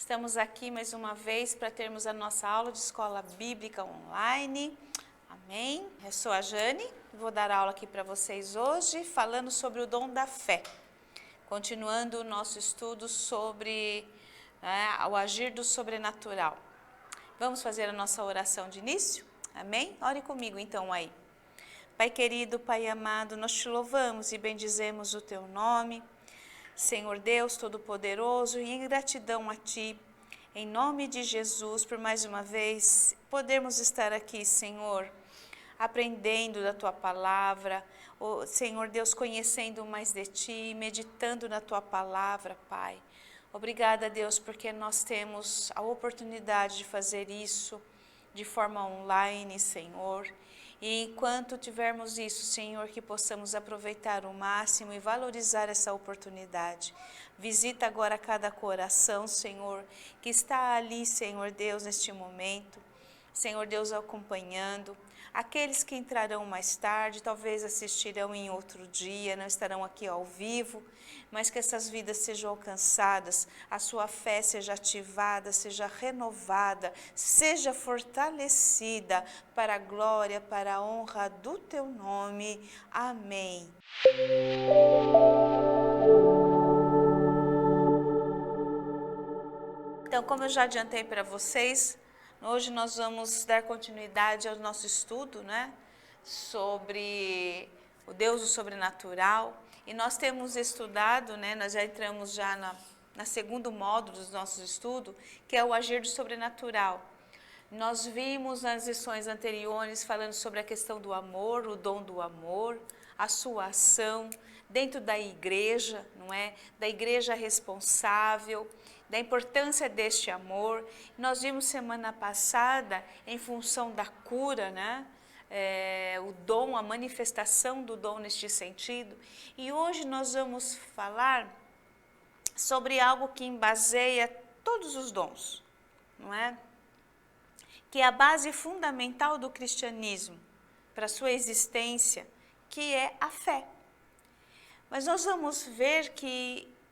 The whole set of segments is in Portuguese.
Estamos aqui mais uma vez para termos a nossa aula de escola bíblica online. Amém? Eu sou a Jane, vou dar aula aqui para vocês hoje, falando sobre o dom da fé. Continuando o nosso estudo sobre o agir do sobrenatural. Vamos fazer a nossa oração de início? Amém? Ore comigo então aí. Pai querido, Pai amado, nós te louvamos e bendizemos o teu nome. Senhor Deus Todo-Poderoso, e em gratidão a Ti, em nome de Jesus, por mais uma vez podermos estar aqui, Senhor, aprendendo da Tua Palavra, Senhor Deus, conhecendo mais de Ti, meditando na Tua Palavra, Pai. Obrigada, Deus, porque nós temos a oportunidade de fazer isso de forma online, Senhor. E enquanto tivermos isso, Senhor, que possamos aproveitar o máximo e valorizar essa oportunidade. Visita agora cada coração, Senhor, que está ali, Senhor Deus, neste momento. Senhor Deus, acompanhando. Aqueles que entrarão mais tarde, talvez assistirão em outro dia, não estarão aqui ao vivo, mas que essas vidas sejam alcançadas, a sua fé seja ativada, seja renovada, seja fortalecida para a glória, para a honra do teu nome. Amém. Então, como eu já adiantei para vocês, hoje nós vamos dar continuidade ao nosso estudo, sobre o Deus do sobrenatural. E nós temos estudado, nós já entramos já na segundo módulo dos nossos estudos, que é o agir do sobrenatural. Nós vimos nas lições anteriores falando sobre a questão do amor, o dom do amor, a sua ação dentro da igreja, da igreja responsável, da importância deste amor. Nós vimos semana passada, em função da cura, o dom, a manifestação do dom neste sentido. E hoje nós vamos falar sobre algo que embaseia todos os dons, que é a base fundamental do cristianismo, para a sua existência, que é a fé. Mas nós vamos ver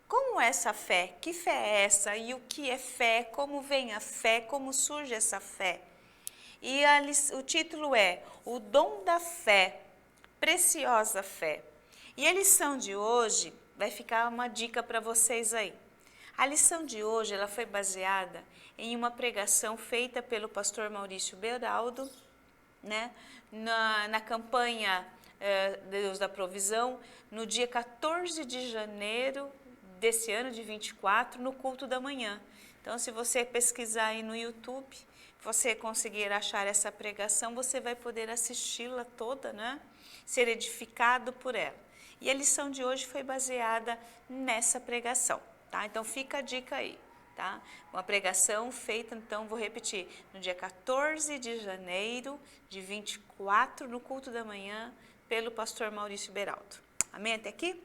como é essa fé, que fé é essa e o que é fé, como vem a fé, como surge essa fé. E o título é O Dom da Fé, Preciosa Fé. E a lição de hoje vai ficar uma dica para vocês aí. A lição de hoje ela foi baseada em uma pregação feita pelo pastor Maurício Beraldo, na campanha Deus da Provisão, no dia 14 de janeiro desse ano de 24, no culto da manhã. Então, se você pesquisar aí no YouTube, você conseguir achar essa pregação, você vai poder assisti-la toda, ser edificado por ela. E a lição de hoje foi baseada nessa pregação, tá? Então, fica a dica aí, tá? Uma pregação feita, então, vou repetir, no dia 14 de janeiro de 24, no culto da manhã, pelo pastor Maurício Beraldo. Amém até aqui?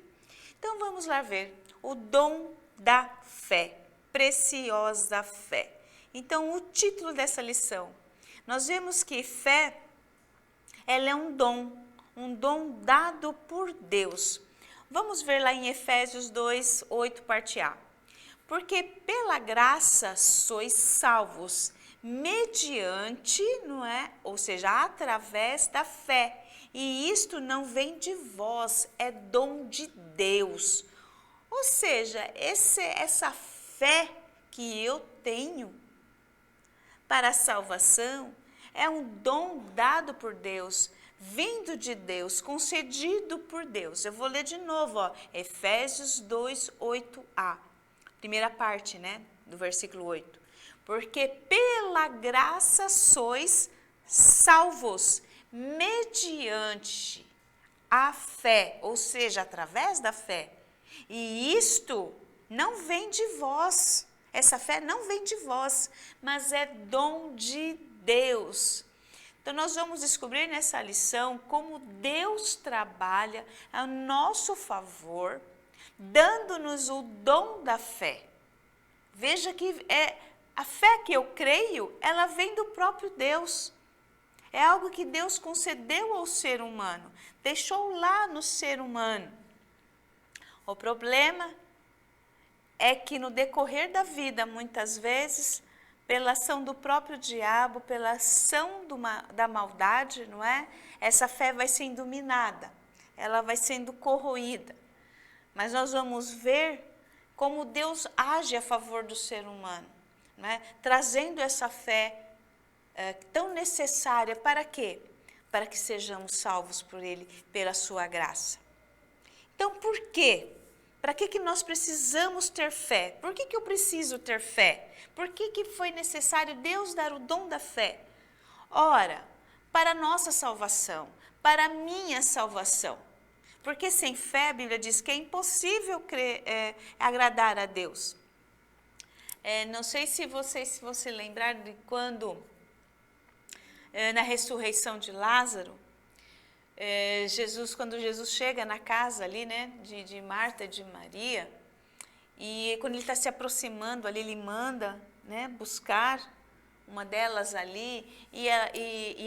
Então, vamos lá ver o dom da fé, preciosa fé. Então, o título dessa lição, nós vemos que fé, ela é um dom dado por Deus. Vamos ver lá em Efésios 2, 8, parte A. Porque pela graça sois salvos, mediante, ou seja, através da fé. E isto não vem de vós, é dom de Deus. Ou seja, essa fé que eu tenho para a salvação é um dom dado por Deus, vindo de Deus, concedido por Deus. Eu vou ler de novo, Efésios 2, 8a, primeira parte, do versículo 8. Porque pela graça sois salvos, mediante a fé, ou seja, através da fé. E isto não vem de vós, essa fé não vem de vós, mas é dom de Deus. Então, nós vamos descobrir nessa lição como Deus trabalha a nosso favor, dando-nos o dom da fé. Veja que a fé que eu creio, ela vem do próprio Deus. É algo que Deus concedeu ao ser humano, deixou lá no ser humano. O problema é que no decorrer da vida, muitas vezes, pela ação do próprio diabo, pela ação da maldade, não é? Essa fé vai sendo minada, ela vai sendo corroída. Mas nós vamos ver como Deus age a favor do ser humano, não é? Trazendo essa fé tão necessária para quê? Para que sejamos salvos por Ele, pela sua graça. Então, por quê? Para que nós precisamos ter fé? Por que eu preciso ter fé? Por que foi necessário Deus dar o dom da fé? Ora, para a nossa salvação, para a minha salvação. Porque sem fé, a Bíblia diz que é impossível agradar a Deus. Não sei se você lembrar de quando, na ressurreição de Lázaro, quando Jesus chega na casa ali, né, de Marta e de Maria, e quando ele está se aproximando ali, ele manda, né, buscar uma delas ali, e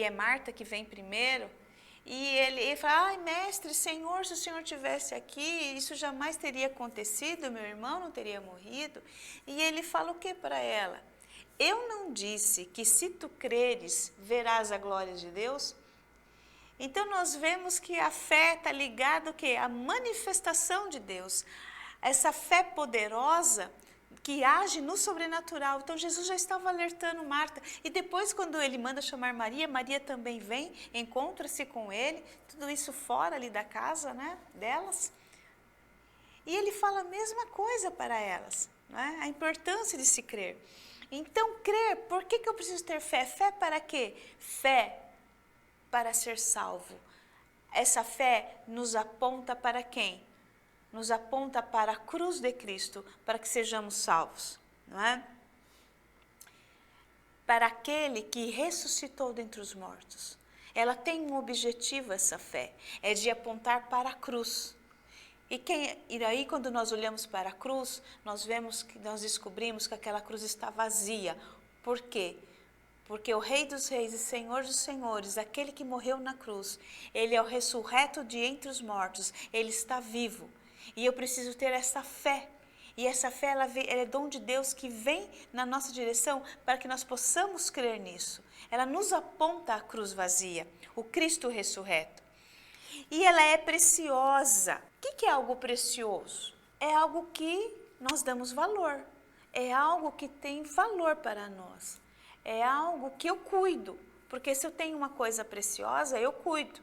é Marta que vem primeiro, e ele fala, ai mestre, Senhor, se o Senhor estivesse aqui, isso jamais teria acontecido, meu irmão não teria morrido. E ele fala o que para ela? Eu não disse que se tu creres, verás a glória de Deus? Então, nós vemos que a fé está ligada ao quê? À manifestação de Deus. Essa fé poderosa que age no sobrenatural. Então, Jesus já estava alertando Marta. E depois, quando ele manda chamar Maria, Maria também vem, encontra-se com ele. Tudo isso fora ali da casa, né, delas. E ele fala a mesma coisa para elas, né? A importância de se crer. Então, crer, por que eu preciso ter fé? Fé para quê? Fé para ser salvo. Essa fé nos aponta para quem? Nos aponta para a cruz de Cristo, para que sejamos salvos, não é? Para aquele que ressuscitou dentre os mortos. Ela tem um objetivo, essa fé, é de apontar para a cruz. E aí, quando nós olhamos para a cruz, nós descobrimos que aquela cruz está vazia. Por quê? Porque o Rei dos Reis e Senhor dos Senhores, aquele que morreu na cruz, ele é o ressurreto de entre os mortos, ele está vivo. E eu preciso ter essa fé. E essa fé, ela é dom de Deus que vem na nossa direção para que nós possamos crer nisso. Ela nos aponta a cruz vazia, o Cristo ressurreto. E ela é preciosa. O que é algo precioso? É algo que nós damos valor. É algo que tem valor para nós. É algo que eu cuido, porque se eu tenho uma coisa preciosa, eu cuido.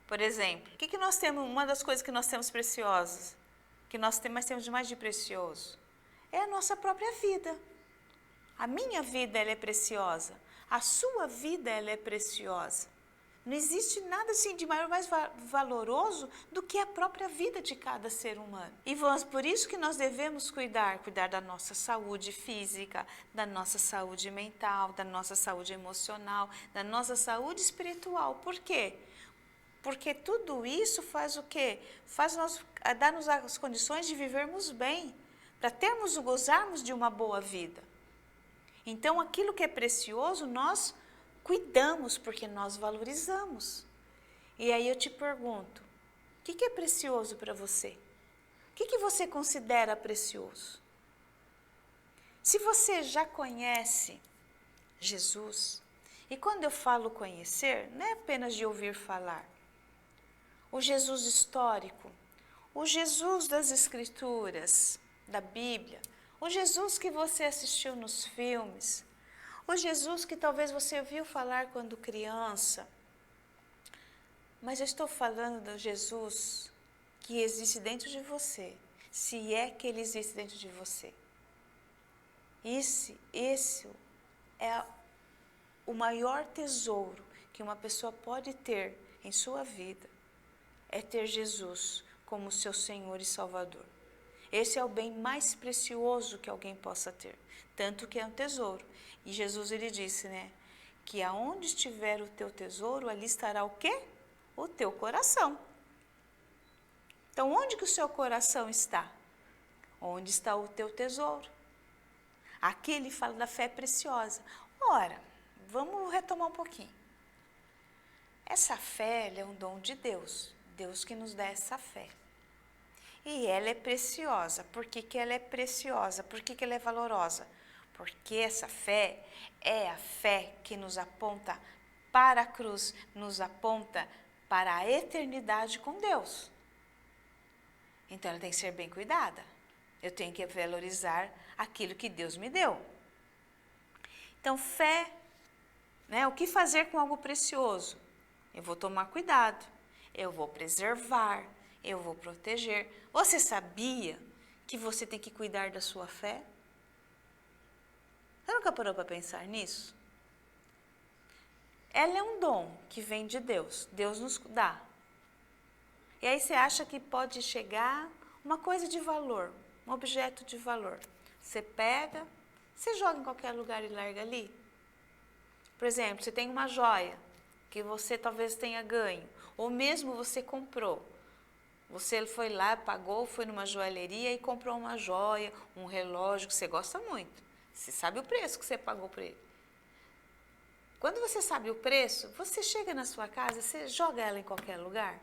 Por exemplo, o que nós temos, uma das coisas que nós temos preciosas, que nós temos de mais de precioso, é a nossa própria vida. A minha vida, ela é preciosa. A sua vida, ela é preciosa. Não existe nada assim de maior, mais valoroso do que a própria vida de cada ser humano. E por isso que nós devemos cuidar da nossa saúde física, da nossa saúde mental, da nossa saúde emocional, da nossa saúde espiritual. Por quê? Porque tudo isso faz o quê? Dá-nos as condições de vivermos bem, para gozarmos de uma boa vida. Então, aquilo que é precioso, nós cuidamos porque nós valorizamos. E aí eu te pergunto, o que é precioso para você? O que você considera precioso? Se você já conhece Jesus, e quando eu falo conhecer, não é apenas de ouvir falar. O Jesus histórico, o Jesus das Escrituras, da Bíblia, o Jesus que você assistiu nos filmes, o Jesus que talvez você ouviu falar quando criança. Mas eu estou falando do Jesus que existe dentro de você, se é que ele existe dentro de você. Esse é o maior tesouro que uma pessoa pode ter em sua vida, é ter Jesus como seu Senhor e Salvador. Esse é o bem mais precioso que alguém possa ter, tanto que é um tesouro. E Jesus, ele disse, né, que aonde estiver o teu tesouro, ali estará o quê? O teu coração. Então, onde que o seu coração está? Onde está o teu tesouro? Aqui ele fala da fé preciosa. Ora, vamos retomar um pouquinho. Essa fé é um dom de Deus, Deus que nos dá essa fé. E ela é preciosa. Por que que ela é preciosa? Por que que ela é valorosa? Porque essa fé é a fé que nos aponta para a cruz, nos aponta para a eternidade com Deus. Então ela tem que ser bem cuidada. Eu tenho que valorizar aquilo que Deus me deu. Então, fé, né? O que fazer com algo precioso? Eu vou tomar cuidado, eu vou preservar, eu vou proteger. Você sabia que você tem que cuidar da sua fé? Você nunca parou para pensar nisso? Ela é um dom que vem de Deus, Deus nos dá. E aí você acha que pode chegar uma coisa de valor, um objeto de valor. Você pega, você joga em qualquer lugar e larga ali. Por exemplo, você tem uma joia que você talvez tenha ganho, ou mesmo você comprou. Você foi lá, pagou, foi numa joalheria e comprou uma joia, um relógio que você gosta muito. Você sabe o preço que você pagou por ele. Quando você sabe o preço, você chega na sua casa, você joga ela em qualquer lugar.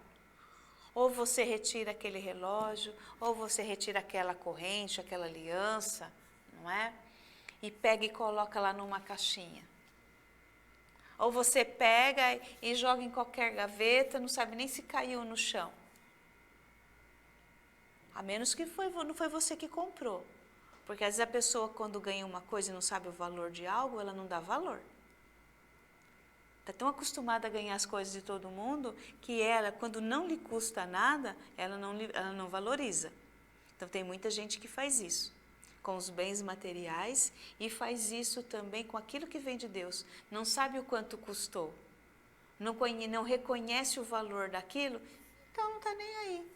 Ou você retira aquele relógio, ou você retira aquela corrente, aquela aliança, não é? E pega e coloca lá numa caixinha. Ou você pega e joga em qualquer gaveta, não sabe nem se caiu no chão. A menos que não foi você que comprou. Porque às vezes a pessoa, quando ganha uma coisa e não sabe o valor de algo, ela não dá valor. Está tão acostumada a ganhar as coisas de todo mundo que ela, quando não lhe custa nada, ela não valoriza. Então tem muita gente que faz isso com os bens materiais e faz isso também com aquilo que vem de Deus. Não sabe o quanto custou, não reconhece o valor daquilo, então não está nem aí.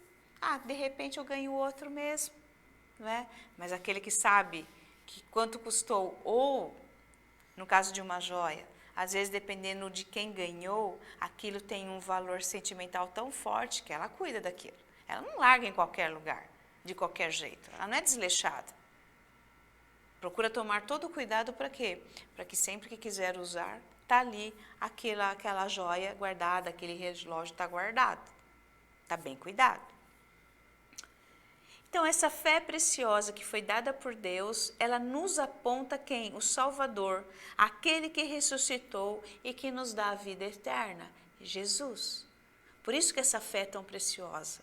De repente eu ganho outro mesmo, não é? Mas aquele que sabe que quanto custou, ou no caso de uma joia, às vezes, dependendo de quem ganhou, aquilo tem um valor sentimental tão forte que ela cuida daquilo. Ela não larga em qualquer lugar, de qualquer jeito. Ela não é desleixada. Procura tomar todo o cuidado para quê? Para que sempre que quiser usar, está ali aquela joia guardada, aquele relógio está guardado. Está bem cuidado. Então, essa fé preciosa que foi dada por Deus, ela nos aponta quem? O Salvador, aquele que ressuscitou e que nos dá a vida eterna, Jesus. Por isso que essa fé é tão preciosa.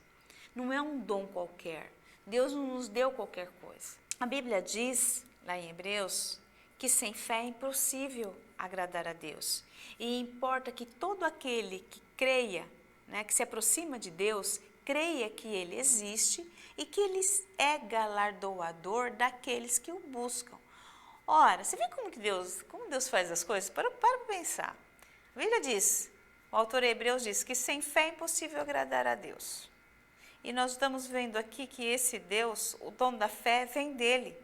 Não é um dom qualquer. Deus não nos deu qualquer coisa. A Bíblia diz, lá em Hebreus, que sem fé é impossível agradar a Deus. E importa que todo aquele que creia, né, que se aproxima de Deus, creia que Ele existe e que Ele é galardoador daqueles que o buscam. Ora, você vê como Deus faz as coisas? Para pensar. A Bíblia diz, o autor Hebreus diz que sem fé é impossível agradar a Deus. E nós estamos vendo aqui que esse Deus, o dom da fé, vem dele.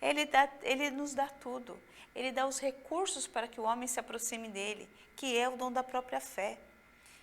Ele nos dá tudo. Ele dá os recursos para que o homem se aproxime dele, que é o dom da própria fé.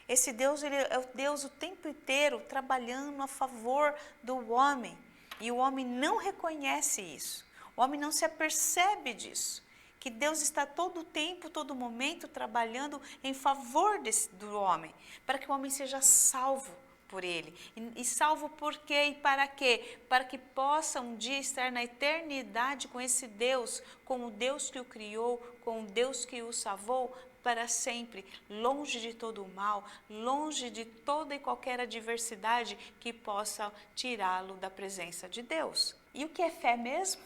Esse Deus, ele é o Deus o tempo inteiro trabalhando a favor do homem. E o homem não reconhece isso. O homem não se apercebe disso. Que Deus está todo o tempo, todo momento trabalhando em favor do homem. Para que o homem seja salvo por ele. E salvo por quê e para quê? Para que possa um dia estar na eternidade com esse Deus, com o Deus que o criou, com o Deus que o salvou, para sempre, longe de todo o mal, longe de toda e qualquer adversidade que possa tirá-lo da presença de Deus. E o que é fé mesmo?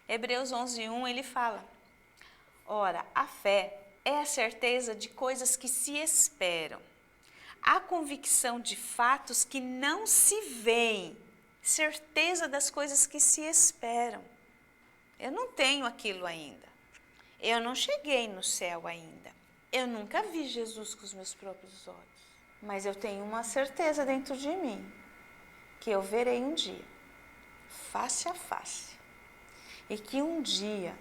Hebreus 11:1 ele fala: ora, a fé é a certeza de coisas que se esperam, a convicção de fatos que não se veem, certeza das coisas que se esperam. Eu não tenho aquilo ainda. Eu não cheguei no céu ainda. Eu nunca vi Jesus com os meus próprios olhos. Mas eu tenho uma certeza dentro de mim, que eu verei um dia, face a face. E que um dia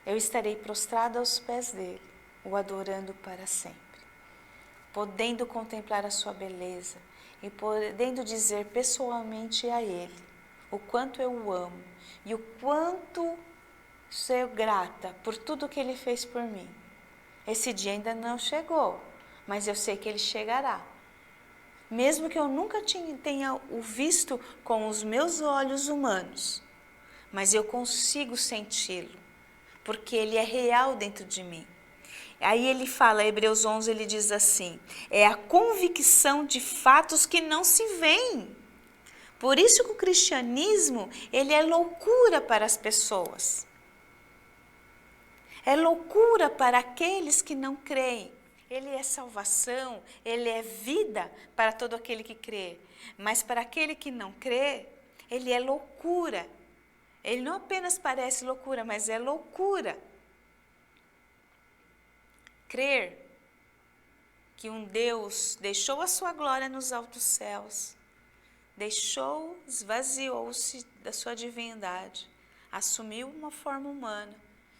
eu estarei prostrada aos pés dele, o adorando para sempre. Podendo contemplar a sua beleza e podendo dizer pessoalmente a ele o quanto eu o amo e o quanto sou grata por tudo que ele fez por mim. Esse dia ainda não chegou, mas eu sei que ele chegará. mesmo que eu nunca tenha o visto com os meus olhos humanos, mas eu consigo senti-lo, porque ele é real dentro de mim. Aí ele fala, Hebreus 11, ele diz assim, é a convicção de fatos que não se veem. Por isso que o cristianismo, ele é loucura para as pessoas. É loucura para aqueles que não creem. Ele é salvação, ele é vida para todo aquele que crê. Mas para aquele que não crê, ele é loucura. Ele não apenas parece loucura, mas é loucura. Crer que um Deus deixou a sua glória nos altos céus, esvaziou-se da sua divindade, assumiu uma forma humana,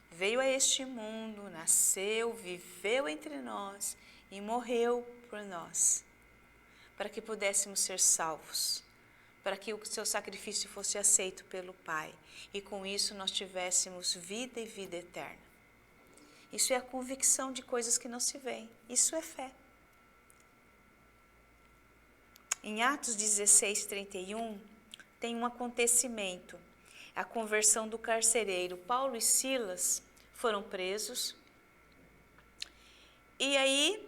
veio a este mundo, nasceu, viveu entre nós e morreu por nós, para que pudéssemos ser salvos, para que o seu sacrifício fosse aceito pelo Pai e com isso nós tivéssemos vida e vida eterna. Isso é a convicção de coisas que não se veem, isso é fé. Em Atos 16, 31, tem um acontecimento, a conversão do carcereiro. Paulo e Silas foram presos e aí,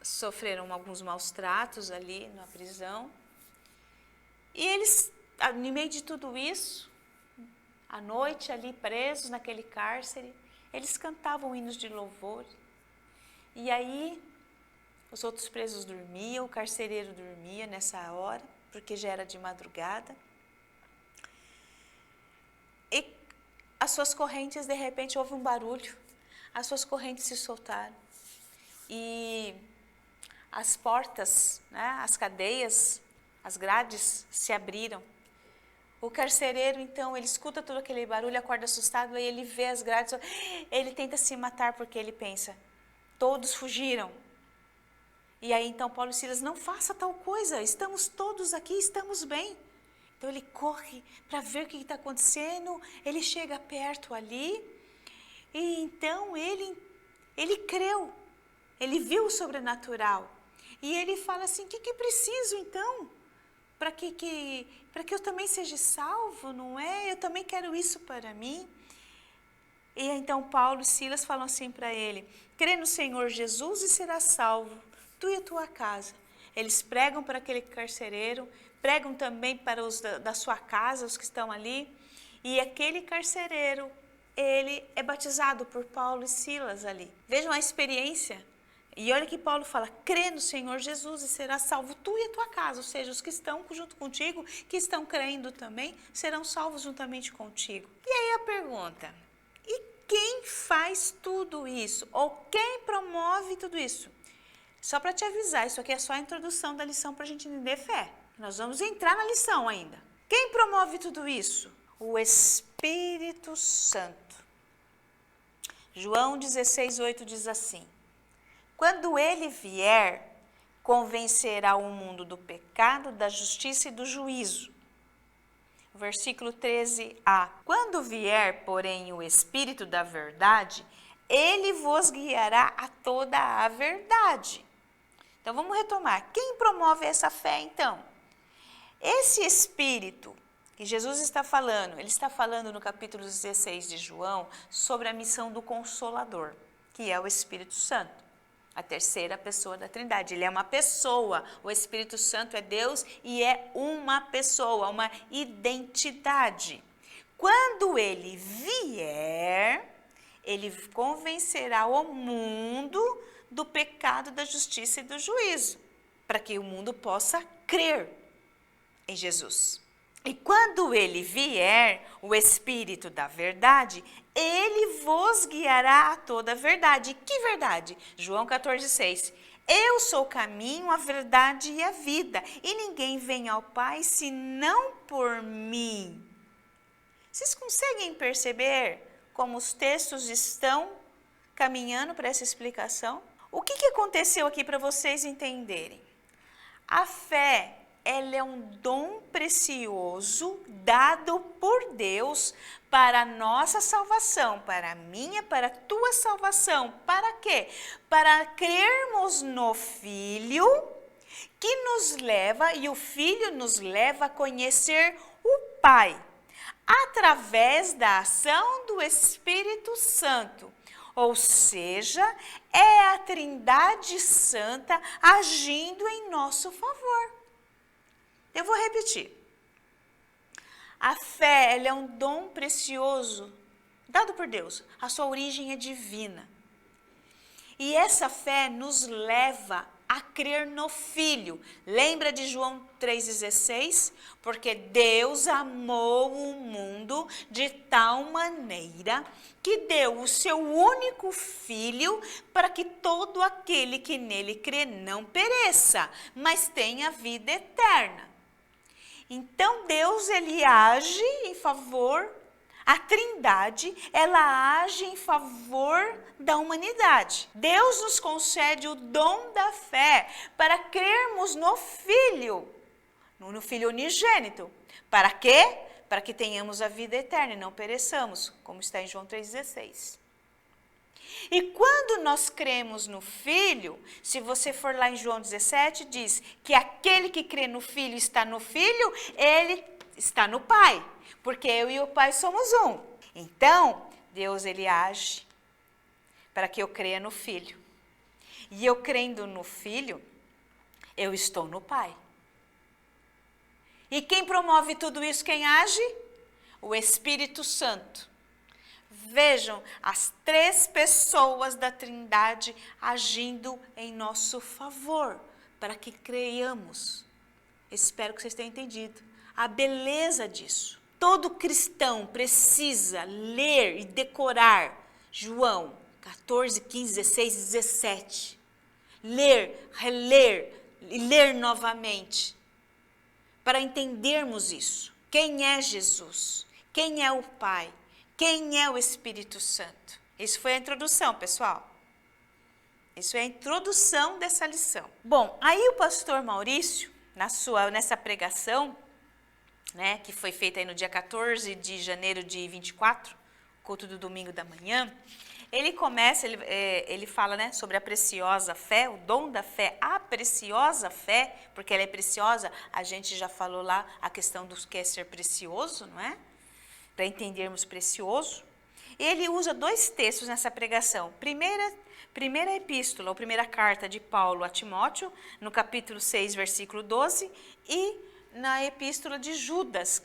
sofreram alguns maus tratos ali na prisão. E eles, no meio de tudo isso, à noite ali presos naquele cárcere, eles cantavam hinos de louvor. E aí, os outros presos dormiam, o carcereiro dormia nessa hora, porque já era de madrugada. E as suas correntes, de repente, houve um barulho, as suas correntes se soltaram. E as portas, as cadeias, as grades se abriram. O carcereiro, então, ele escuta todo aquele barulho, acorda assustado, aí ele vê as grades, ele tenta se matar porque ele pensa, todos fugiram. E aí, então, Paulo e Silas, não faça tal coisa, estamos todos aqui, estamos bem. Então, ele corre para ver o que está acontecendo, ele chega perto ali, e então ele creu, ele viu o sobrenatural. E ele fala assim, o que preciso então? Para que eu também seja salvo, não é? Eu também quero isso para mim. E então Paulo e Silas falam assim para ele, crê no Senhor Jesus e serás salvo, tu e a tua casa. Eles pregam para aquele carcereiro, pregam também para os da sua casa, os que estão ali. E aquele carcereiro, ele é batizado por Paulo e Silas ali. Vejam a experiência. E olha que Paulo fala, crê no Senhor Jesus e será salvo tu e a tua casa, ou seja, os que estão junto contigo, que estão crendo também, serão salvos juntamente contigo. E aí a pergunta, e quem faz tudo isso? Ou quem promove tudo isso? Só para te avisar, isso aqui é só a introdução da lição para a gente entender fé. Nós vamos entrar na lição ainda. Quem promove tudo isso? O Espírito Santo. João 16:8 diz assim, quando ele vier, convencerá o mundo do pecado, da justiça e do juízo. Versículo 13a. Quando vier, porém, o Espírito da verdade, ele vos guiará a toda a verdade. Então, vamos retomar. Quem promove essa fé, então? Esse Espírito que Jesus está falando, ele está falando no capítulo 16 de João, sobre a missão do Consolador, que é o Espírito Santo. A terceira pessoa da Trindade, ele é uma pessoa, o Espírito Santo é Deus e é uma pessoa, uma identidade. Quando ele vier, ele convencerá o mundo do pecado, da justiça e do juízo, para que o mundo possa crer em Jesus. E quando ele vier, o Espírito da verdade, ele vos guiará a toda a verdade. Que verdade? João 14:6. Eu sou o caminho, a verdade e a vida, e ninguém vem ao Pai senão por mim. Vocês conseguem perceber como os textos estão caminhando para essa explicação? O que aconteceu aqui para vocês entenderem? A fé ela é um dom precioso dado por Deus para a nossa salvação, para a minha, para a tua salvação. Para quê? Para crermos no Filho que nos leva, e o Filho nos leva a conhecer o Pai, através da ação do Espírito Santo. Ou seja, é a Trindade Santa agindo em nosso favor. Eu vou repetir. A fé, ela é um dom precioso dado por Deus. A sua origem é divina. E essa fé nos leva a crer no Filho. Lembra de João 3,16? Porque Deus amou o mundo de tal maneira que deu o seu único Filho para que todo aquele que nele crê não pereça, mas tenha vida eterna. Então Deus, ele age em favor, a Trindade, ela age em favor da humanidade. Deus nos concede o dom da fé para crermos no Filho, no Filho unigênito. Para quê? Para que tenhamos a vida eterna e não pereçamos, como está em João 3,16. E quando nós cremos no Filho, se você for lá em João 17, diz que aquele que crê no Filho está no Filho, ele está no Pai, porque eu e o Pai somos um. Então, Deus, ele age para que eu creia no Filho. E eu crendo no Filho, eu estou no Pai. E quem promove tudo isso, quem age? O Espírito Santo. Vejam, as três pessoas da Trindade agindo em nosso favor, para que creiamos. Espero que vocês tenham entendido a beleza disso. Todo cristão precisa ler e decorar João 14, 15, 16, 17. Ler, reler e ler novamente, para entendermos isso. Quem é Jesus? Quem é o Pai? Quem é o Espírito Santo? Isso foi a introdução, pessoal. Isso é a introdução dessa lição. Bom, aí o pastor Maurício, nessa pregação, né, que foi feita aí no dia 14 de janeiro de 24, culto do domingo da manhã, ele fala, né, sobre a preciosa fé, o dom da fé, a preciosa fé, porque ela é preciosa, a gente já falou lá a questão do que é ser precioso, não é? Para entendermos precioso. Ele usa dois textos nessa pregação. Primeira epístola, ou primeira carta de Paulo a Timóteo, no capítulo 6, versículo 12, e na epístola de Judas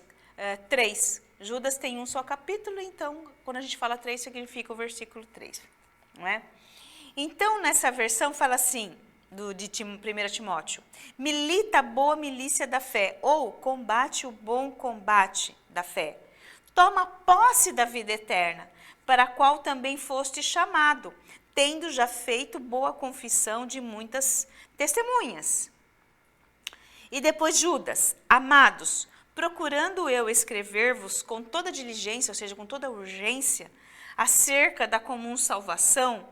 3. Judas tem um só capítulo, então, quando a gente fala 3, significa o versículo 3. Não é? Então, nessa versão, fala assim, de 1 Timóteo: milita a boa milícia da fé, ou combate o bom combate da fé. Toma posse da vida eterna, para a qual também foste chamado, tendo já feito boa confissão de muitas testemunhas. E depois Judas: amados, procurando eu escrever-vos com toda diligência, ou seja, com toda urgência, acerca da comum salvação,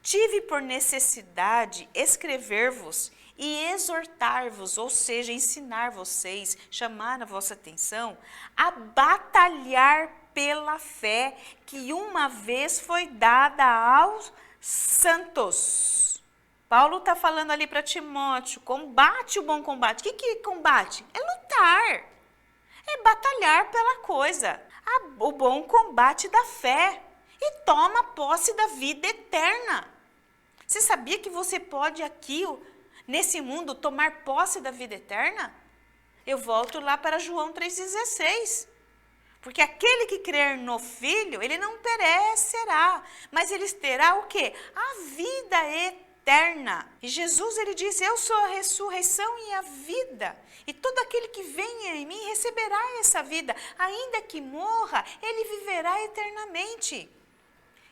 tive por necessidade escrever-vos e exortar-vos, ou seja, ensinar vocês, chamar a vossa atenção, a batalhar pela fé que uma vez foi dada aos santos. Paulo está falando ali para Timóteo, combate o bom combate. O que é combate? É lutar, é batalhar pela coisa, o bom combate da fé, e toma posse da vida eterna. Você sabia que você pode aqui, nesse mundo, tomar posse da vida eterna? Eu volto lá para João 3,16. Porque aquele que crer no Filho, ele não perecerá, mas ele terá o quê? A vida eterna. E Jesus, ele diz: eu sou a ressurreição e a vida. E todo aquele que vem em mim receberá essa vida. Ainda que morra, ele viverá eternamente.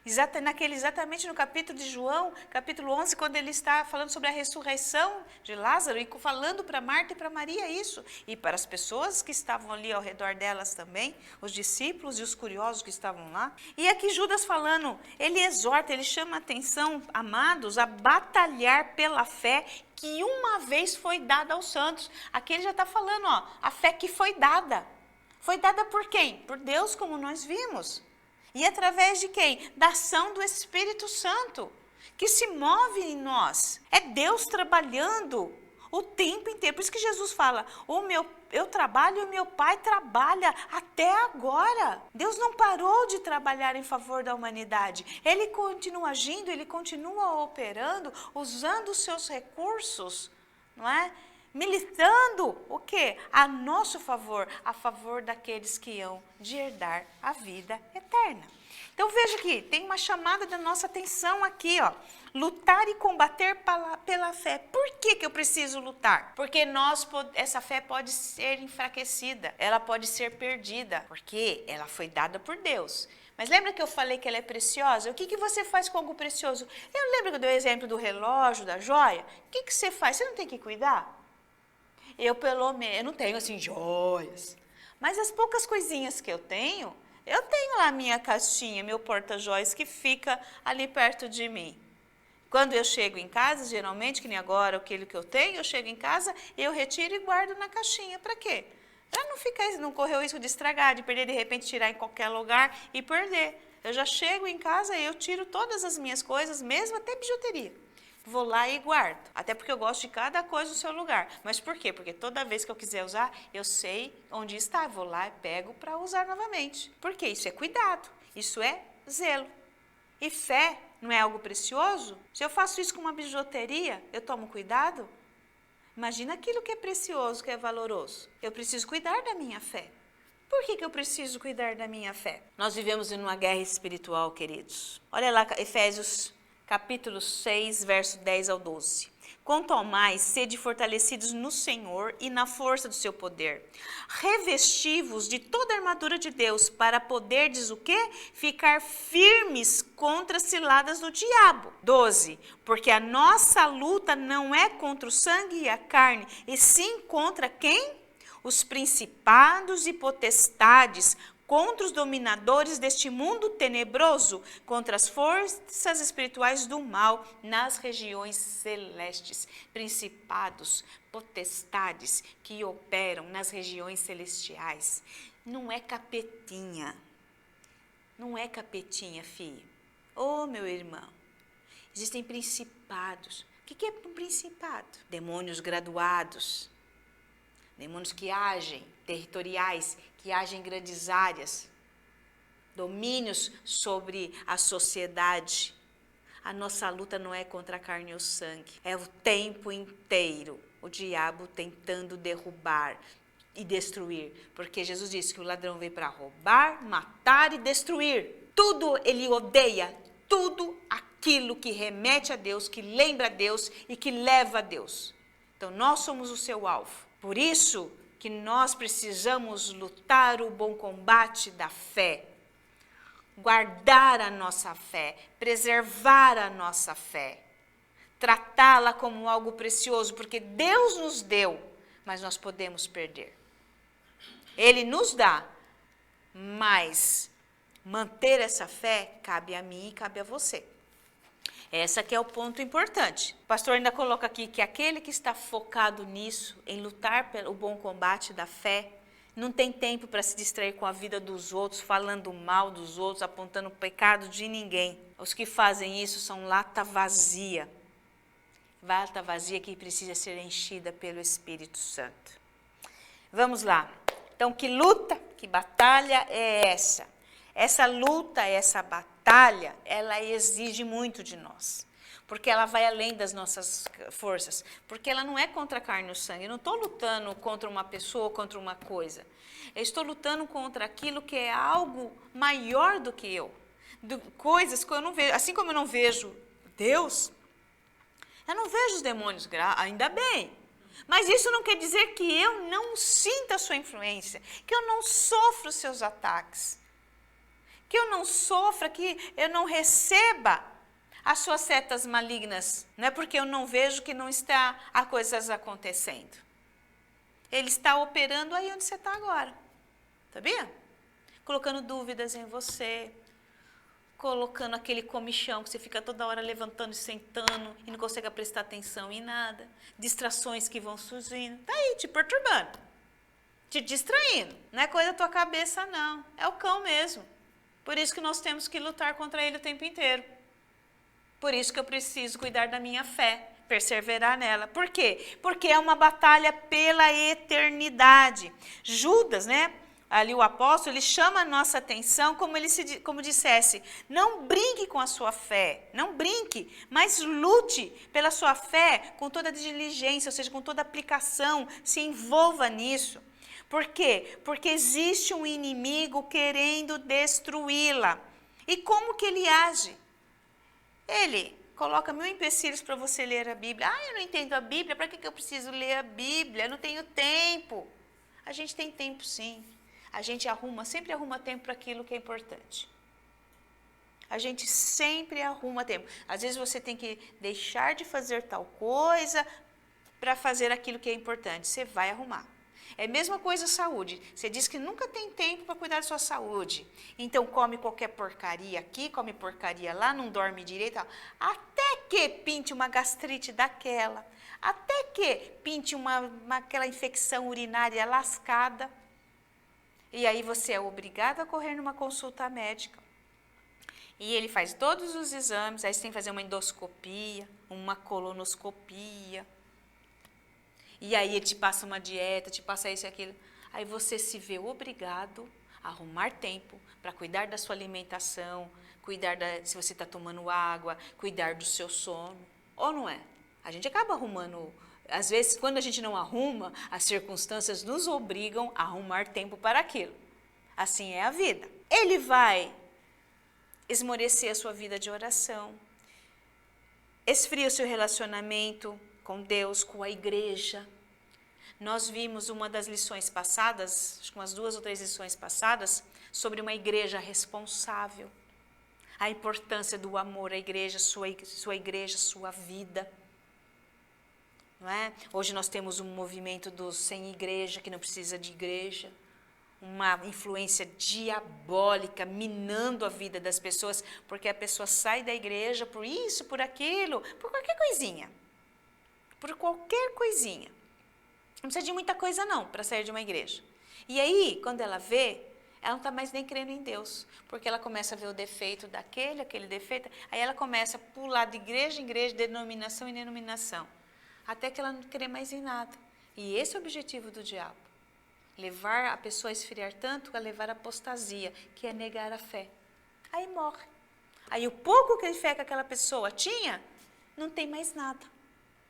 Exatamente no capítulo de João, capítulo 11, quando ele está falando sobre a ressurreição de Lázaro e falando para Marta e para Maria isso. E para as pessoas que estavam ali ao redor delas também, os discípulos e os curiosos que estavam lá. E aqui Judas falando, ele exorta, ele chama a atenção, amados, a batalhar pela fé que uma vez foi dada aos santos. Aqui ele já está falando, ó, a fé que foi dada. Foi dada por quem? Por Deus, como nós vimos. E através de quem? Da ação do Espírito Santo, que se move em nós. É Deus trabalhando o tempo inteiro. Por isso que Jesus fala, eu trabalho e o meu Pai trabalha até agora. Deus não parou de trabalhar em favor da humanidade. Ele continua agindo, ele continua operando, usando os seus recursos, não é? Militando o quê? A nosso favor, a favor daqueles que hão de herdar a vida eterna. Então veja aqui, tem uma chamada da nossa atenção aqui, ó. Lutar e combater pela fé. Por que eu preciso lutar? Porque essa fé pode ser enfraquecida, ela pode ser perdida, porque ela foi dada por Deus. Mas lembra que eu falei que ela é preciosa? O que você faz com algo precioso? Eu lembro que eu dei o exemplo do relógio, da joia. O que você faz? Você não tem que cuidar? Eu, pelo menos, não tenho assim joias, mas as poucas coisinhas que eu tenho lá a minha caixinha, meu porta-joias que fica ali perto de mim. Quando eu chego em casa, geralmente, que nem agora, aquilo que eu tenho, eu chego em casa, eu retiro e guardo na caixinha. Para quê? Para não correr o risco de estragar, de perder, de repente tirar em qualquer lugar e perder. Eu já chego em casa e eu tiro todas as minhas coisas, mesmo até bijuteria. Vou lá e guardo, até porque eu gosto de cada coisa no seu lugar. Mas por quê? Porque toda vez que eu quiser usar, eu sei onde está, vou lá e pego para usar novamente. Por quê? Isso é cuidado, isso é zelo. E fé não é algo precioso? Se eu faço isso com uma bijuteria, eu tomo cuidado? Imagina aquilo que é precioso, que é valoroso. Eu preciso cuidar da minha fé. Por que eu preciso cuidar da minha fé? Nós vivemos em uma guerra espiritual, queridos. Olha lá, Efésios capítulo 6, verso 10 ao 12. Quanto ao mais, sede fortalecidos no Senhor e na força do seu poder. Revesti-vos de toda a armadura de Deus, para poderdes o quê? Ficar firmes contra as ciladas do diabo. 12. Porque a nossa luta não é contra o sangue e a carne, e sim contra quem? Os principados e potestades, contra os dominadores deste mundo tenebroso, contra as forças espirituais do mal nas regiões celestes. Principados, potestades que operam nas regiões celestiais. Não é capetinha. Não é capetinha, filho. Ô, meu irmão, existem principados. O que é um principado? Demônios graduados. Demônios que agem, territoriais, que agem em grandes áreas, domínios sobre a sociedade. A nossa luta não é contra a carne e o sangue, é o tempo inteiro o diabo tentando derrubar e destruir, porque Jesus disse que o ladrão veio para roubar, matar e destruir. Tudo ele odeia, tudo aquilo que remete a Deus, que lembra a Deus e que leva a Deus. Então nós somos o seu alvo. Por isso que nós precisamos lutar o bom combate da fé, guardar a nossa fé, preservar a nossa fé, tratá-la como algo precioso, porque Deus nos deu, mas nós podemos perder. Ele nos dá, mas manter essa fé cabe a mim e cabe a você. Esse aqui é o ponto importante. O pastor ainda coloca aqui que aquele que está focado nisso, em lutar pelo bom combate da fé, não tem tempo para se distrair com a vida dos outros, falando mal dos outros, apontando o pecado de ninguém. Os que fazem isso são lata vazia. Lata vazia que precisa ser enchida pelo Espírito Santo. Vamos lá. Então, que luta, que batalha é essa? Essa luta, essa batalha, ela exige muito de nós, porque ela vai além das nossas forças, porque ela não é contra a carne e o sangue. Eu não estou lutando contra uma pessoa, contra uma coisa. Eu estou lutando contra aquilo que é algo maior do que eu. Coisas que eu não vejo, assim como eu não vejo Deus, eu não vejo os demônios, ainda bem. Mas isso não quer dizer que eu não sinta a sua influência, que eu não sofro os seus ataques. que eu não sofra, que eu não receba as suas setas malignas. Não é porque eu não vejo que não está as coisas acontecendo. Ele está operando aí onde você está agora. Sabia? Colocando dúvidas em você, colocando aquele comichão que você fica toda hora levantando e sentando e não consegue prestar atenção em nada. Distrações que vão surgindo. Está aí te perturbando, te distraindo. Não é coisa da tua cabeça, não. É o cão mesmo. Por isso que nós temos que lutar contra ele o tempo inteiro. Por isso que eu preciso cuidar da minha fé, perseverar nela. Por quê? Porque é uma batalha pela eternidade. Judas, né? Ali o apóstolo, ele chama a nossa atenção como dissesse, não brinque com a sua fé, não brinque, mas lute pela sua fé com toda a diligência, ou seja, com toda a aplicação, se envolva nisso. Por quê? Porque existe um inimigo querendo destruí-la. E como que ele age? Ele coloca 1000 empecilhos para você ler a Bíblia. Eu não entendo a Bíblia, para que eu preciso ler a Bíblia? Eu não tenho tempo. A gente tem tempo sim. A gente sempre arruma tempo para aquilo que é importante. A gente sempre arruma tempo. Às vezes você tem que deixar de fazer tal coisa para fazer aquilo que é importante. Você vai arrumar. É a mesma coisa saúde. Você diz que nunca tem tempo para cuidar da sua saúde. Então come qualquer porcaria aqui, come porcaria lá, não dorme direito. Até que pinte uma gastrite daquela. Até que pinte aquela infecção urinária lascada. E aí você é obrigado a correr numa consulta médica. E ele faz todos os exames, aí você tem que fazer uma endoscopia, uma colonoscopia. E aí ele te passa uma dieta, te passa isso e aquilo. Aí você se vê obrigado a arrumar tempo para cuidar da sua alimentação, cuidar se você está tomando água, cuidar do seu sono. Ou não é? A gente acaba arrumando. Às vezes, quando a gente não arruma, as circunstâncias nos obrigam a arrumar tempo para aquilo. Assim é a vida. Ele vai esmorecer a sua vida de oração, esfria o seu relacionamento com Deus, com a igreja. Nós vimos uma das lições passadas, acho que umas 2 ou 3 lições passadas, sobre uma igreja responsável. A importância do amor à igreja, sua igreja, sua vida. Não é? Hoje nós temos um movimento dos sem igreja, que não precisa de igreja. Uma influência diabólica minando a vida das pessoas, porque a pessoa sai da igreja por isso, por aquilo, por qualquer coisinha. Por qualquer coisinha. Não precisa de muita coisa não para sair de uma igreja. E aí, quando ela vê, ela não está mais nem crendo em Deus, porque ela começa a ver o defeito aquele defeito, aí ela começa a pular de igreja em igreja, de denominação em denominação, até que ela não crê mais em nada. E esse é o objetivo do diabo. Levar a pessoa a esfriar tanto, a levar a apostasia, que é negar a fé. Aí morre. Aí o pouco que de fé que aquela pessoa tinha, não tem mais nada.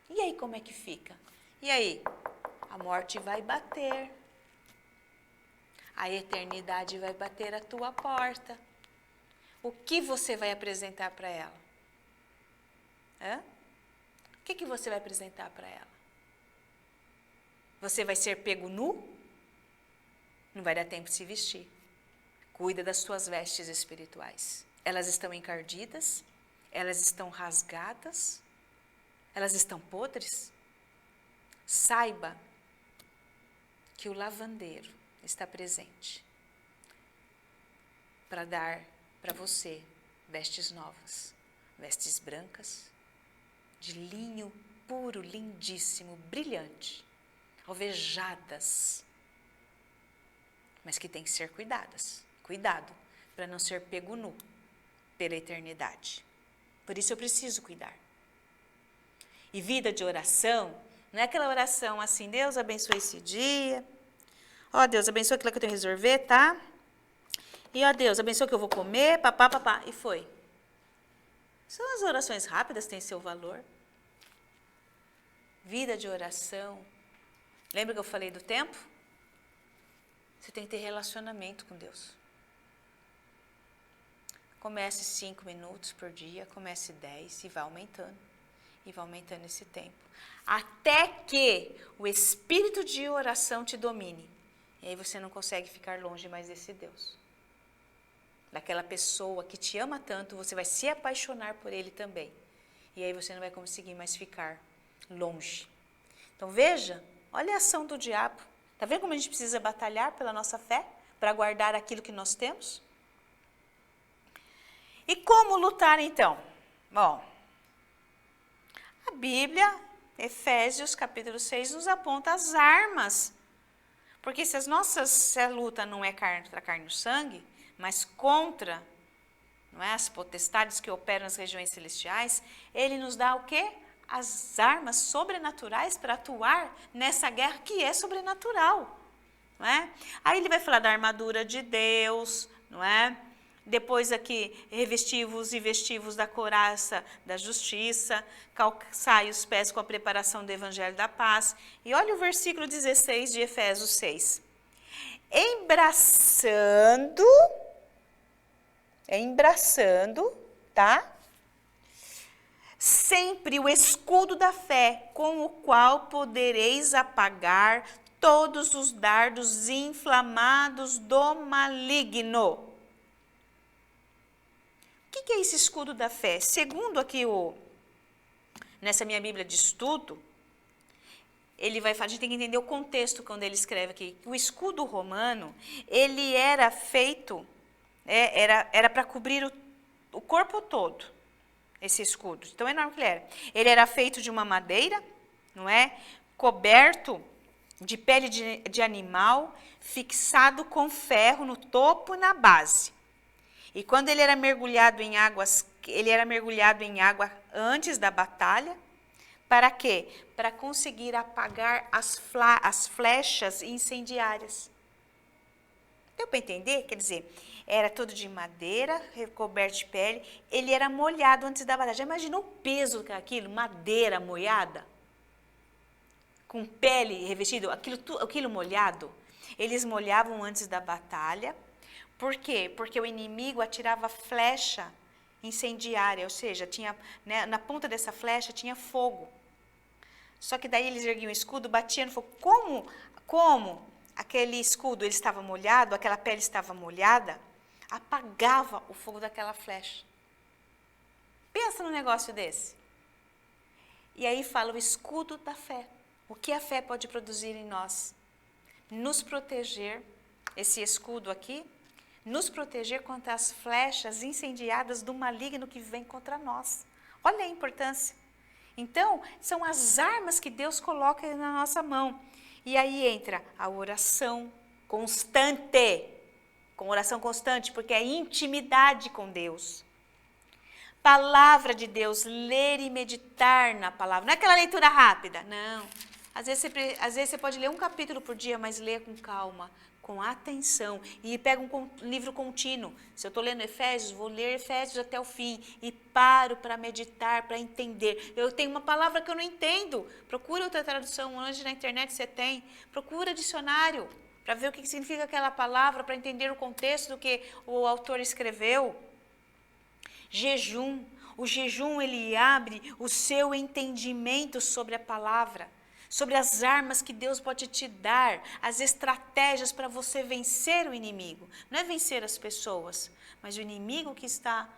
E aí como é que fica? E aí? A morte vai bater. A eternidade vai bater à tua porta. O que você vai apresentar para ela? O que você vai apresentar para ela? Você vai ser pego nu? Não vai dar tempo de se vestir. Cuida das suas vestes espirituais. Elas estão encardidas? Elas estão rasgadas? Elas estão podres? Saiba que o lavandeiro está presente para dar para você vestes novas, vestes brancas, de linho puro, lindíssimo, brilhante, alvejadas, mas que tem que ser cuidado, para não ser pego nu pela eternidade. Por isso eu preciso cuidar. E vida de oração, não é aquela oração assim, Deus abençoe esse dia, Deus abençoe aquilo que eu tenho que resolver, tá? E Deus abençoe o que eu vou comer, papá, e foi. São as orações rápidas, têm seu valor. Vida de oração, lembra que eu falei do tempo? Você tem que ter relacionamento com Deus. Comece 5 minutos por dia, comece 10 e vá aumentando. E vá aumentando esse tempo. Até que o espírito de oração te domine. E aí você não consegue ficar longe mais desse Deus. daquela pessoa que te ama tanto, você vai se apaixonar por ele também. E aí você não vai conseguir mais ficar longe. Então veja, olha a ação do diabo. Está vendo como a gente precisa batalhar pela nossa fé? Para guardar aquilo que nós temos? E como lutar então? Bom, a Bíblia, Efésios capítulo 6, nos aponta as armas. Porque se a luta não é contra a carne e o sangue, mas contra, não é, as potestades que operam nas regiões celestiais, ele nos dá o quê? As armas sobrenaturais para atuar nessa guerra que é sobrenatural. Não é? Aí ele vai falar da armadura de Deus, não é? Depois aqui, revestivos e vestivos da couraça da justiça, calçai os pés com a preparação do evangelho da paz. E olha o versículo 16 de Efésios 6. Embraçando, tá? Sempre o escudo da fé, com o qual podereis apagar todos os dardos inflamados do maligno. O que é esse escudo da fé? Segundo aqui nessa minha Bíblia de estudo, ele vai falar, a gente tem que entender o contexto quando ele escreve aqui. O escudo romano, ele era feito, era para cobrir o corpo todo, esse escudo. Então, é enorme que ele era. Ele era feito de uma madeira, não é? Coberto de pele de animal, fixado com ferro no topo e na base. E quando ele era mergulhado em água antes da batalha. Para quê? Para conseguir apagar as flechas incendiárias. Deu para entender? Quer dizer, era todo de madeira, recoberto de pele, ele era molhado antes da batalha. Já imaginou o peso que é aquilo? Madeira molhada? Com pele revestida, aquilo molhado? Eles molhavam antes da batalha. Por quê? Porque o inimigo atirava flecha incendiária, ou seja, tinha, né, na ponta dessa flecha tinha fogo. Só que daí eles erguiam o escudo, batiam no fogo. Como aquele escudo ele estava molhado, aquela pele estava molhada, apagava o fogo daquela flecha. Pensa num negócio desse. E aí fala o escudo da fé. O que a fé pode produzir em nós? Nos proteger, esse escudo aqui, nos proteger contra as flechas incendiadas do maligno que vem contra nós. Olha a importância. Então, são as armas que Deus coloca na nossa mão. E aí entra a oração constante. Com oração constante, porque é intimidade com Deus. Palavra de Deus, ler e meditar na palavra. Não é aquela leitura rápida, não. Às vezes você pode ler um capítulo por dia, mas ler com calma, com atenção. E pega um livro contínuo. Se eu estou lendo Efésios, vou ler Efésios até o fim. E paro para meditar, para entender. Eu tenho uma palavra que eu não entendo. Procura outra tradução, hoje na internet você tem. Procura dicionário, para ver o que significa aquela palavra, para entender o contexto do que o autor escreveu. Jejum. O jejum, ele abre o seu entendimento sobre a palavra, sobre as armas que Deus pode te dar, as estratégias para você vencer o inimigo. Não é vencer as pessoas, mas o inimigo que está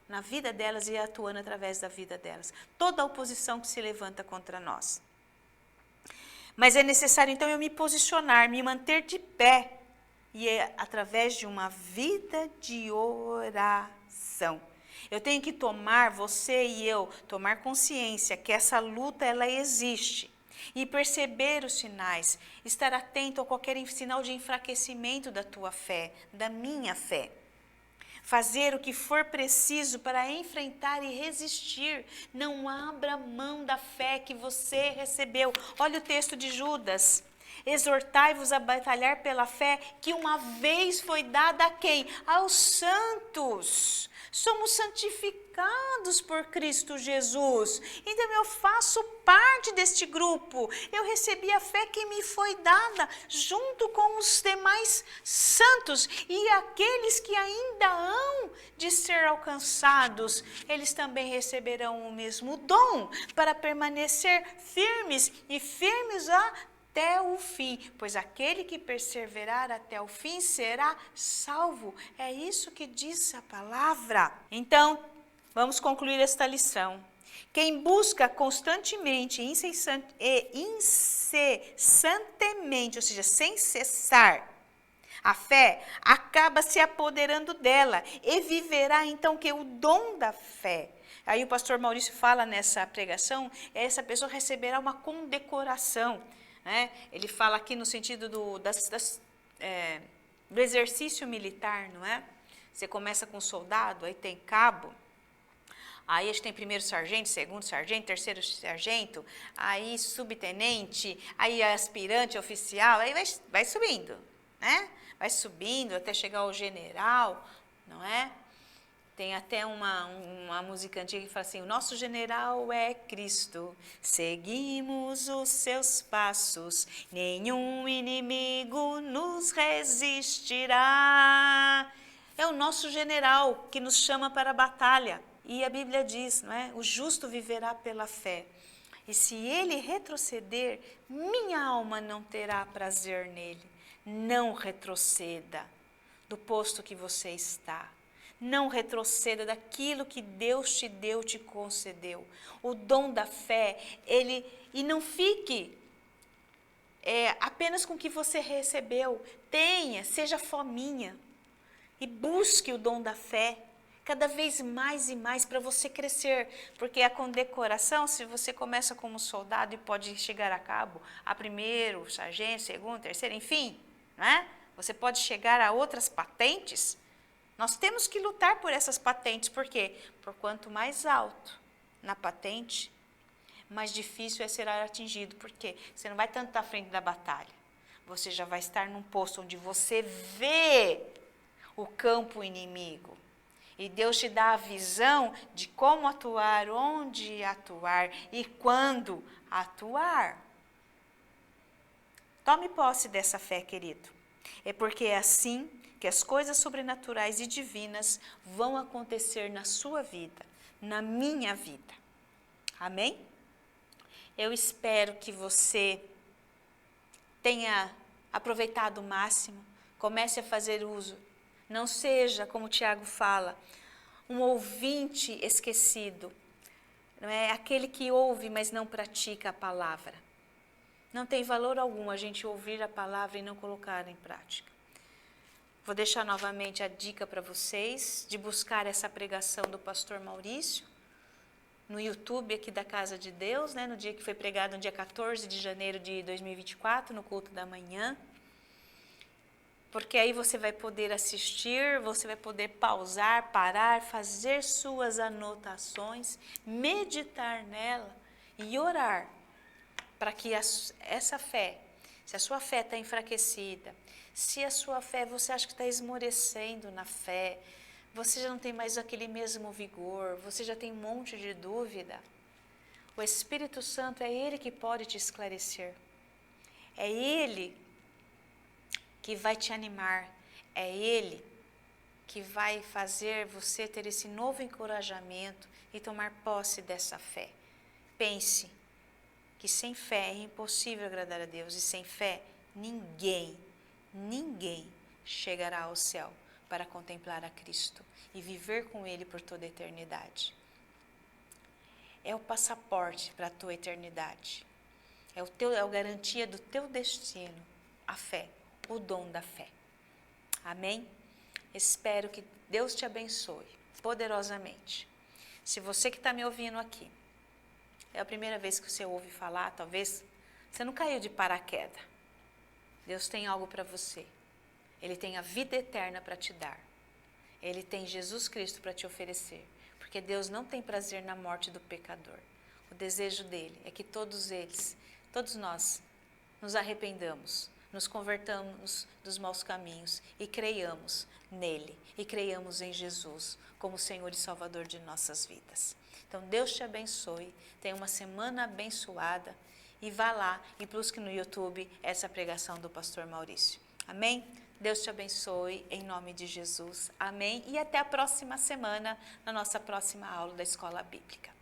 na vida delas e atuando através da vida delas. Toda a oposição que se levanta contra nós. Mas é necessário, então, eu me posicionar, me manter de pé, e é através de uma vida de oração. Eu tenho que você e eu, tomar consciência que essa luta, ela existe. E perceber os sinais, estar atento a qualquer sinal de enfraquecimento da tua fé, da minha fé. Fazer o que for preciso para enfrentar e resistir. Não abra mão da fé que você recebeu. Olha o texto de Judas. Exortai-vos a batalhar pela fé que uma vez foi dada a quem? Aos santos. Somos santificados por Cristo Jesus. Então eu faço parte deste grupo. Eu recebi a fé que me foi dada junto com os demais santos. E aqueles que ainda hão de ser alcançados, eles também receberão o mesmo dom para permanecer firmes e firmes até o fim, pois aquele que perseverar até o fim será salvo. É isso que diz a palavra. Então, vamos concluir esta lição. Quem busca constantemente e incessantemente, ou seja, sem cessar, a fé, acaba se apoderando dela e viverá então que o dom da fé. Aí o pastor Maurício fala nessa pregação, essa pessoa receberá uma condecoração. Né? Ele fala aqui no sentido do exercício militar, não é? Você começa com soldado, aí tem cabo, aí a gente tem primeiro sargento, segundo sargento, terceiro sargento, aí subtenente, aí aspirante, oficial, aí vai subindo, né? Vai subindo até chegar ao general, não é? Tem até uma música antiga que fala assim, o nosso general é Cristo, seguimos os seus passos, nenhum inimigo nos resistirá. É o nosso general que nos chama para a batalha. E a Bíblia diz, não é? O justo viverá pela fé. E se ele retroceder, minha alma não terá prazer nele. Não retroceda do posto que você está. Não retroceda daquilo que Deus te deu, te concedeu. O dom da fé, e não fique apenas com o que você recebeu. Tenha, seja fominha e busque o dom da fé cada vez mais e mais para você crescer, porque a condecoração, se você começa como soldado e pode chegar a cabo, a primeiro, sargento, segundo, terceiro, enfim, né? Você pode chegar a outras patentes. Nós temos que lutar por essas patentes, por quê? Por quanto mais alto na patente, mais difícil é ser atingido, porque você não vai tanto à frente da batalha, você já vai estar num posto onde você vê o campo inimigo. E Deus te dá a visão de como atuar, onde atuar e quando atuar. Tome posse dessa fé, querido. É porque é assim que as coisas sobrenaturais e divinas vão acontecer na sua vida, na minha vida. Amém? Eu espero que você tenha aproveitado o máximo, comece a fazer uso. Não seja, como o Tiago fala, um ouvinte esquecido. Não é aquele que ouve, mas não pratica a palavra. Não tem valor algum a gente ouvir a palavra e não colocar em prática. Vou deixar novamente a dica para vocês de buscar essa pregação do pastor Maurício no YouTube aqui da Casa de Deus, né, no dia que foi pregado, no dia 14 de janeiro de 2024, no culto da manhã. Porque aí você vai poder assistir, você vai poder pausar, parar, fazer suas anotações, meditar nela e orar para que essa fé, se a sua fé está enfraquecida, se a sua fé, você acha que está esmorecendo na fé, você já não tem mais aquele mesmo vigor, você já tem um monte de dúvida, o Espírito Santo é Ele que pode te esclarecer. É Ele que vai te animar, é Ele que vai fazer você ter esse novo encorajamento e tomar posse dessa fé. Pense que sem fé é impossível agradar a Deus e sem fé ninguém chegará ao céu para contemplar a Cristo e viver com Ele por toda a eternidade. É o passaporte para a tua eternidade, é a garantia do teu destino, a fé. O dom da fé. Amém? Espero que Deus te abençoe poderosamente. Se você que está me ouvindo aqui, é a primeira vez que você ouve falar, talvez você não caiu de paraquedas. Deus tem algo para você. Ele tem a vida eterna para te dar. Ele tem Jesus Cristo para te oferecer. Porque Deus não tem prazer na morte do pecador. O desejo dele é que todos nós, nos arrependamos, nos convertamos dos maus caminhos e creiamos nele, e creiamos em Jesus como Senhor e Salvador de nossas vidas. Então Deus te abençoe, tenha uma semana abençoada e vá lá e busque no YouTube essa pregação do pastor Maurício. Amém? Deus te abençoe em nome de Jesus. Amém? E até a próxima semana, na nossa próxima aula da Escola Bíblica.